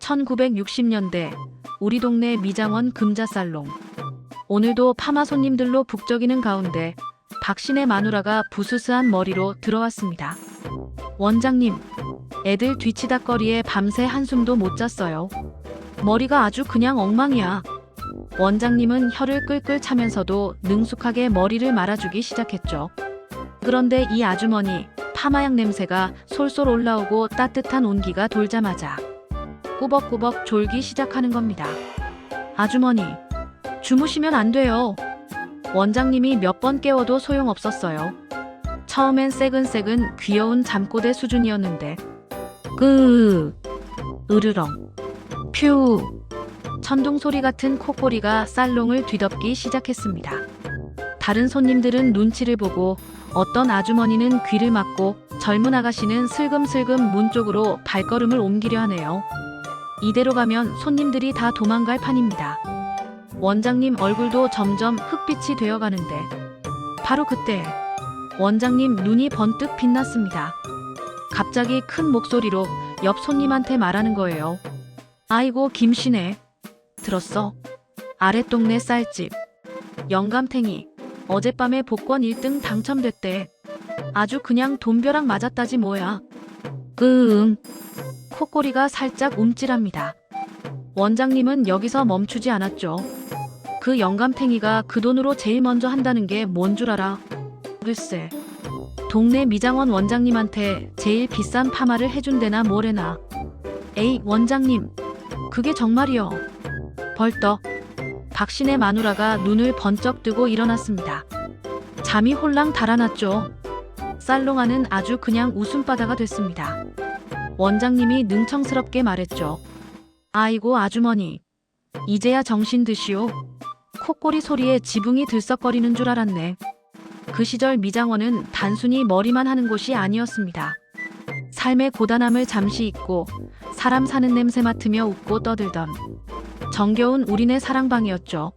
1960년대 우리 동네 미장원 금자살롱. 오늘도 파마 손님들로 북적이는 가운데 박신의 마누라가 부스스한 머리로 들어왔습니다. 원장님, 애들 뒤치다꺼리에 밤새 한숨도 못 잤어요. 머리가 아주 그냥 엉망이야. 원장님은 혀를 끌끌 차면서도 능숙하게 머리를 말아주기 시작했죠. 그런데 이 아주머니, 파마약 냄새가 솔솔 올라오고 따뜻한 온기가 돌자마자 꾸벅꾸벅 졸기 시작하는 겁니다. 아주머니, 주무시면 안 돼요. 원장님이 몇 번 깨워도 소용없었어요. 처음엔 새근새근 귀여운 잠꼬대 수준이었는데 으르렁 퓨 천둥소리 같은 콧소리가 살롱을 뒤덮기 시작했습니다. 다른 손님들은 눈치를 보고 어떤 아주머니는 귀를 막고 젊은 아가씨는 슬금슬금 문 쪽으로 발걸음을 옮기려 하네요. 이대로 가면 손님들이 다 도망갈 판입니다. 원장님 얼굴도 점점 흑빛이 되어가는데 바로 그때 원장님 눈이 번뜩 빛났습니다. 갑자기 큰 목소리로 옆 손님한테 말하는 거예요. 아이고 김씨네. 들었어? 아랫동네 쌀집. 영감탱이. 어젯밤에 복권 1등 당첨됐대. 아주 그냥 돈벼락 맞았다지 뭐야. 콧꼬리가 살짝 움찔합니다. 원장님은 여기서 멈추지 않았죠. 그 영감탱이가 그 돈으로 제일 먼저 한다는 게 뭔 줄 알아? 글쎄. 동네 미장원 원장님한테 제일 비싼 파마를 해준대나 뭐래나. 에이 원장님, 그게 정말이요. 벌떡 박신의 마누라가 눈을 번쩍 뜨고 일어났습니다. 잠이 홀랑 달아났죠. 살롱 안은 아주 그냥 웃음바다가 됐습니다. 원장님이 능청스럽게 말했죠. 아이고 아주머니, 이제야 정신 드시오. 콧꼬리 소리에 지붕이 들썩거리는 줄 알았네. 그 시절 미장원은 단순히 머리만 하는 곳이 아니었습니다. 삶의 고단함을 잠시 잊고 사람 사는 냄새 맡으며 웃고 떠들던 정겨운 우리네 사랑방이었죠.